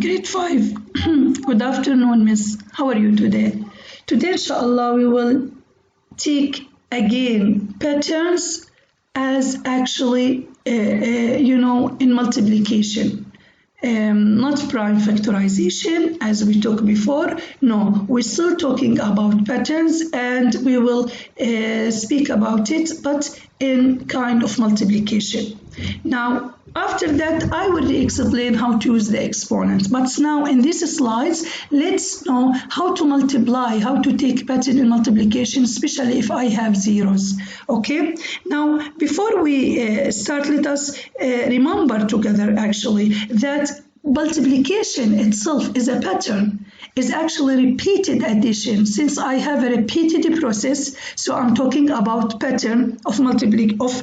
Grade 5. Good afternoon, Miss. How are you today? Today, inshallah, we will take again patterns as actually, in multiplication. Not prime factorization as we talked before. No, we're still talking about patterns and we will speak about it, but in kind of multiplication. Now, after that, I will explain how to use the exponent. But now in these slides, let's know how to multiply, how to take pattern in multiplication, especially if I have zeros. Okay? Now, before we start, let us remember together actually that multiplication itself is a pattern, is actually repeated addition. Since I have a repeated process, so I'm talking about pattern of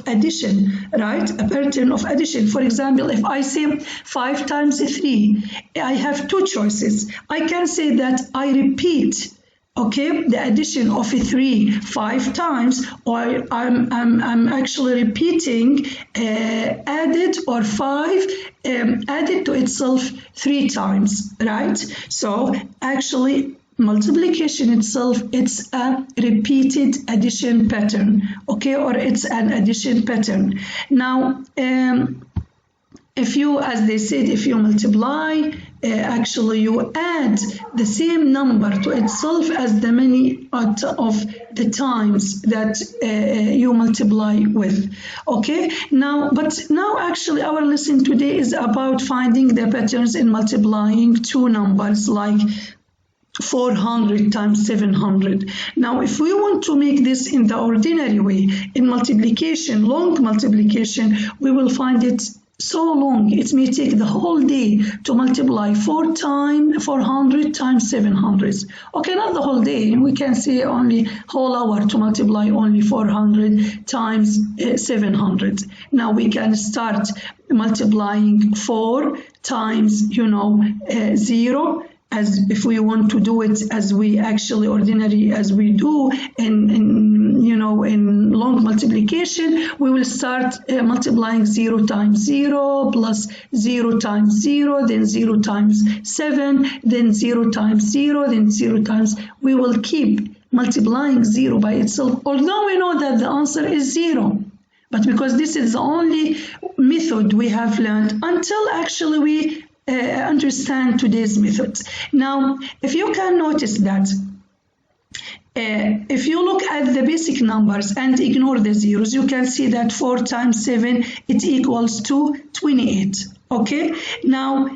addition, right? A pattern of addition. For example, if I say 5 times 3, I have two choices. I can say that I repeat, okay, the addition of 3 5 times, or I'm actually repeating added or 5 added to itself 3 times, right? So actually multiplication itself, it's a repeated addition pattern, okay, or it's an addition pattern. Now if you, as they said, if you multiply, actually you add the same number to itself as the many of the times that you multiply with. Okay, but now actually our lesson today is about finding the patterns in multiplying two numbers like 400 times 700. Now, if we want to make this in the ordinary way, in multiplication, long multiplication, we will find it so long. It may take the whole day to multiply 400 times 700. Okay, not the whole day. We can say only whole hour to multiply only 400 times 700. Now we can start multiplying 4 times, 0. As if we want to do it as we actually ordinary as we do in long multiplication, we will start multiplying 0 times 0 plus 0 times 0, then 0 times 7, then 0 times 0, then 0 times. We will keep multiplying 0 by itself, although we know that the answer is 0. But because this is the only method we have learned until actually we understand today's method. Now, if you can notice that if you look at the basic numbers and ignore the zeros, you can see that 4 times 7, it equals to 28. Okay, now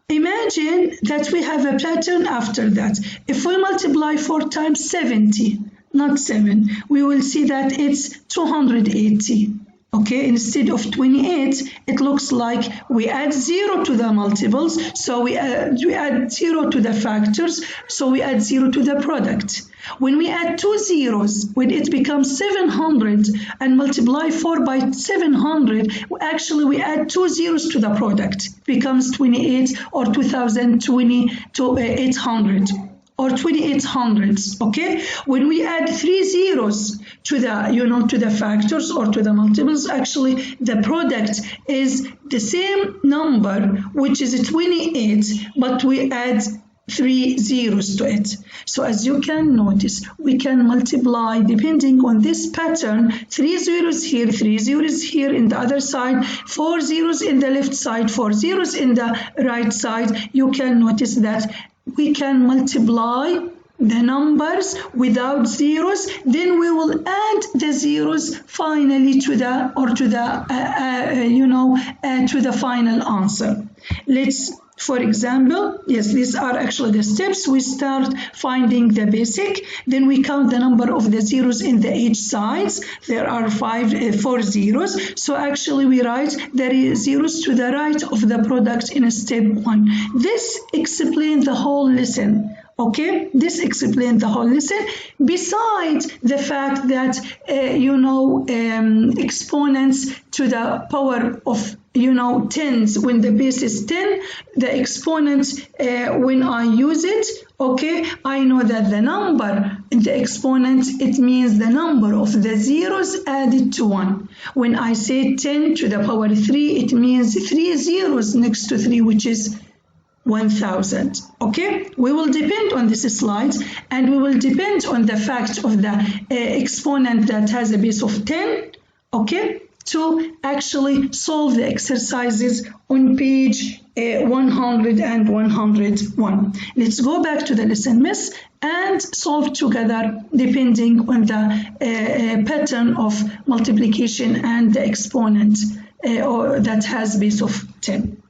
imagine that we have a pattern after that. If we multiply 4 times 70, not 7, we will see that it's 280. Okay, instead of 28, it looks like we add 0 to the multiples, so we add 0 to the factors, so we add 0 to the product. When we add 2 zeros, when it becomes 700 and multiply 4 by 700, actually we add 2 zeros to the product. It becomes 28 or 2020 to 800. Or 2800, okay? When we add 3 zeros to the to the factors or to the multiples, actually the product is the same number, which is 28, but we add 3 zeros to it. So as you can notice, we can multiply depending on this pattern, 3 zeros here, 3 zeros here in the other side, 4 zeros in the left side, 4 zeros in the right side. You can notice that we can multiply the numbers without zeros, then we will add the zeros finally to the final answer. Let's, for example, yes, these are actually the steps. We start finding the basic, then we count the number of the zeros in the each sides. There are 4 zeros, so actually we write the zeros to the right of the product in step 1. This explains the whole lesson. Okay, this explains the whole lesson. Besides the fact that exponents to the power of tens, when the base is 10, the exponent when I use it, okay, I know that the number in the exponent, it means the number of the zeros added to 1. When I say 10 to the power 3, it means 3 zeros next to 3, which is 1000. Okay, we will depend on this slide, and we will depend on the fact of the exponent that has a base of 10, okay, to actually solve the exercises on page 100 and 101. Let's go back to the lesson, miss, and solve together depending on the pattern of multiplication and the exponent that has base of 10.